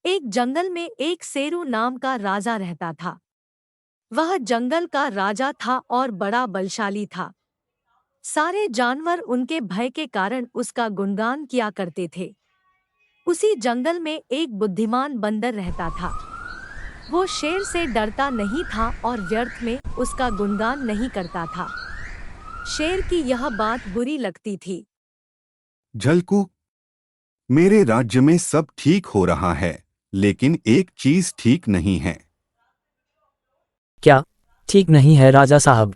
एक जंगल में एक शेरू नाम का राजा रहता था। वह जंगल का राजा था और बड़ा बलशाली था। सारे जानवर उनके भय के कारण उसका गुणगान किया करते थे। उसी जंगल में एक बुद्धिमान बंदर रहता था। वो शेर से डरता नहीं था और व्यर्थ में उसका गुणगान नहीं करता था। शेर की यह बात बुरी लगती थी। झलकू, मेरे राज्य में सब ठीक हो रहा है, लेकिन एक चीज ठीक नहीं है। क्या ठीक नहीं है राजा साहब?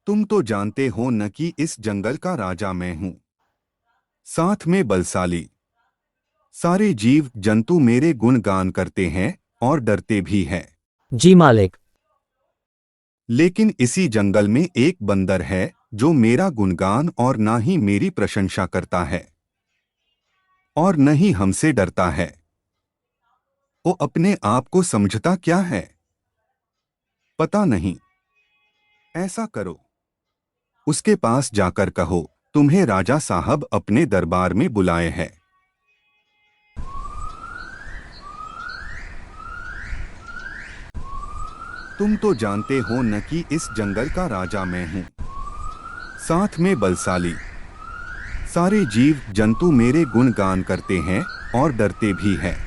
तुम तो जानते हो न कि इस जंगल का राजा मैं हूं, साथ में बलशाली। सारे जीव जंतु मेरे गुणगान करते हैं और डरते भी हैं। जी मालिक। लेकिन इसी जंगल में एक बंदर है जो मेरा गुणगान और ना ही मेरी प्रशंसा करता है और न ही हमसे डरता है। वो अपने आप को समझता क्या है, पता नहीं। ऐसा करो, उसके पास जाकर कहो तुम्हें राजा साहब अपने दरबार में बुलाए हैं। तुम तो जानते हो न कि इस जंगल का राजा मैं हूं, साथ में बलशाली। सारे जीव जंतु मेरे गुणगान करते हैं और डरते भी हैं।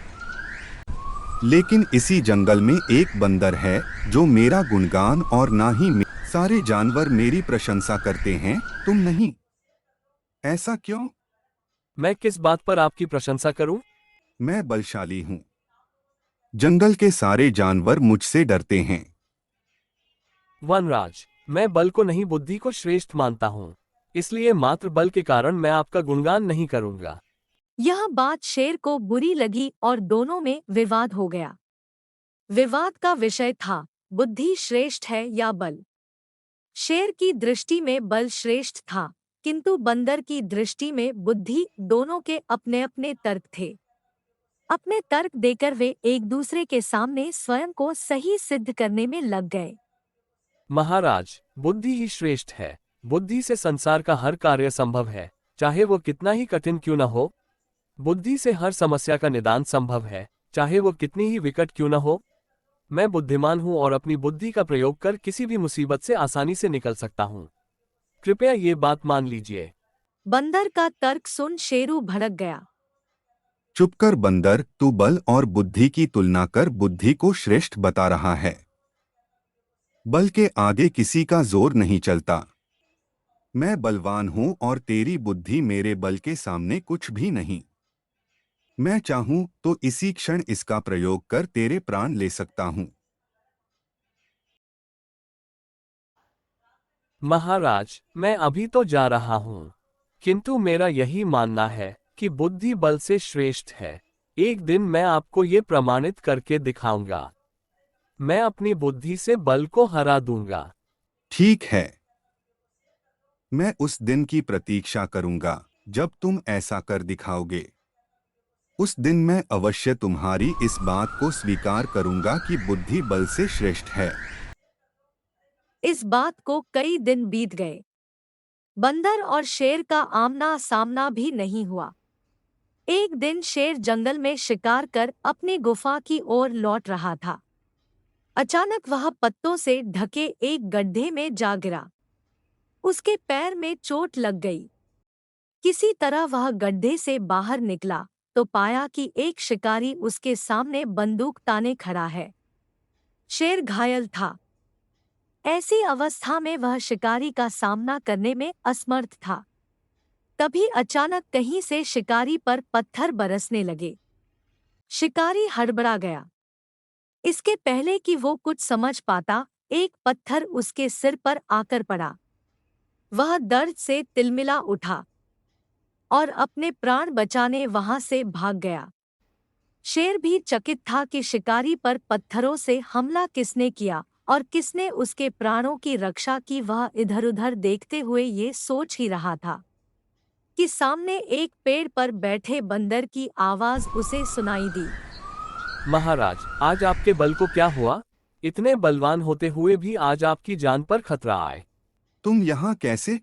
लेकिन इसी जंगल में एक बंदर है जो मेरा गुणगान और ना ही सारे जानवर मेरी प्रशंसा करते हैं, तुम नहीं। ऐसा क्यों? मैं किस बात पर आपकी प्रशंसा करूं? मैं बलशाली हूं। जंगल के सारे जानवर मुझसे डरते हैं। वनराज, मैं बल को नहीं बुद्धि को श्रेष्ठ मानता हूं, इसलिए मात्र बल के कारण मैं आपका गुणगान नहीं करूंगा। यह बात शेर को बुरी लगी और दोनों में विवाद हो गया। विवाद का विषय था, बुद्धि श्रेष्ठ है या बल। शेर की दृष्टि में बल श्रेष्ठ था, किंतु बंदर की दृष्टि में बुद्धि। दोनों के अपने अपने तर्क थे। अपने तर्क देकर वे एक दूसरे के सामने स्वयं को सही सिद्ध करने में लग गए। महाराज, बुद्धि ही श्रेष्ठ है। बुद्धि से संसार का हर कार्य संभव है, चाहे वो कितना ही कठिन क्यों न हो। बुद्धि से हर समस्या का निदान संभव है, चाहे वो कितनी ही विकट क्यों न हो। मैं बुद्धिमान हूं और अपनी बुद्धि का प्रयोग कर किसी भी मुसीबत से आसानी से निकल सकता हूं। कृपया ये बात मान लीजिए। बंदर का तर्क सुन शेरू भड़क गया। चुप कर बंदर, तू बल और बुद्धि की तुलना कर बुद्धि को श्रेष्ठ बता रहा है। बल के आगे किसी का जोर नहीं चलता। मैं बलवान हूं और तेरी बुद्धि मेरे बल के सामने कुछ भी नहीं। मैं चाहूं तो इसी क्षण इसका प्रयोग कर तेरे प्राण ले सकता हूं। महाराज, मैं अभी तो जा रहा हूं, किंतु मेरा यही मानना है कि बुद्धि बल से श्रेष्ठ है। एक दिन मैं आपको ये प्रमाणित करके दिखाऊंगा। मैं अपनी बुद्धि से बल को हरा दूंगा। ठीक है, मैं उस दिन की प्रतीक्षा करूंगा जब तुम ऐसा कर दिखाओगे। उस दिन मैं अवश्य तुम्हारी इस बात को स्वीकार करूंगा कि बुद्धि बल से श्रेष्ठ है। इस बात को कई दिन बीत गए। बंदर और शेर का आमना सामना भी नहीं हुआ। एक दिन शेर जंगल में शिकार कर अपनी गुफा की ओर लौट रहा था। अचानक वह पत्तों से ढके एक गड्ढे में जा गिरा। उसके पैर में चोट लग गई। किसी तरह वह गड्ढे से बाहर निकला तो पाया कि एक शिकारी उसके सामने बंदूक ताने खड़ा है। शेर घायल था। ऐसी अवस्था में वह शिकारी का सामना करने में असमर्थ था। तभी अचानक कहीं से शिकारी पर पत्थर बरसने लगे। शिकारी हड़बड़ा गया। इसके पहले कि वो कुछ समझ पाता, एक पत्थर उसके सिर पर आकर पड़ा। वह दर्द से तिलमिला उठा और अपने प्राण बचाने वहां से भाग गया। शेर भी चकित था कि शिकारी पर पत्थरों से हमला किसने किया और किसने उसके प्राणों की रक्षा की। वह इधर-उधर देखते हुए ये सोच ही रहा था कि सामने एक पेड़ पर बैठे बंदर की आवाज उसे सुनाई दी। महाराज, आज आपके बल को क्या हुआ? इतने बलवान होते हुए भी आज आपकी जान पर खतरा आए। तुम यहाँ कैसे?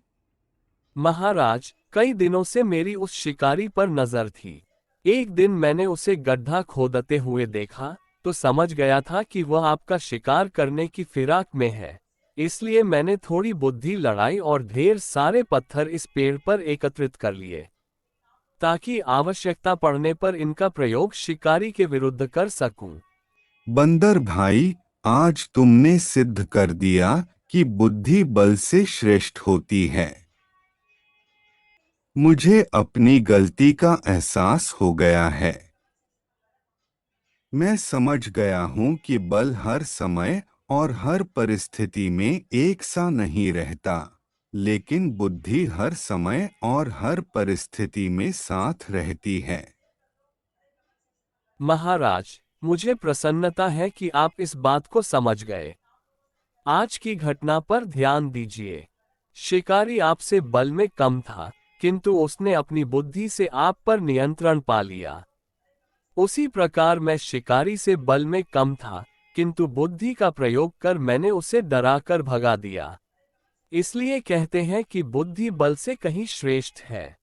महाराज, कई दिनों से मेरी उस शिकारी पर नजर थी। एक दिन मैंने उसे गड्ढा खोदते हुए देखा, तो समझ गया था कि वह आपका शिकार करने की फिराक में है। इसलिए मैंने थोड़ी बुद्धि लड़ाई और ढेर सारे पत्थर इस पेड़ पर एकत्रित कर लिए, ताकि आवश्यकता पड़ने पर इनका प्रयोग शिकारी के विरुद्ध कर सकूं। बंदर भाई, आज तुमने सिद्ध कर दिया कि बुद्धि बल से श्रेष्ठ होती है। मुझे अपनी गलती का एहसास हो गया है। मैं समझ गया हूं कि बल हर समय और हर परिस्थिति में एक सा नहीं रहता, लेकिन बुद्धि हर समय और हर परिस्थिति में साथ रहती है। महाराज, मुझे प्रसन्नता है कि आप इस बात को समझ गए। आज की घटना पर ध्यान दीजिए। शिकारी आपसे बल में कम था, किंतु उसने अपनी बुद्धि से आप पर नियंत्रण पा लिया। उसी प्रकार मैं शिकारी से बल में कम था, किंतु बुद्धि का प्रयोग कर मैंने उसे डराकर भगा दिया। इसलिए कहते हैं कि बुद्धि बल से कहीं श्रेष्ठ है।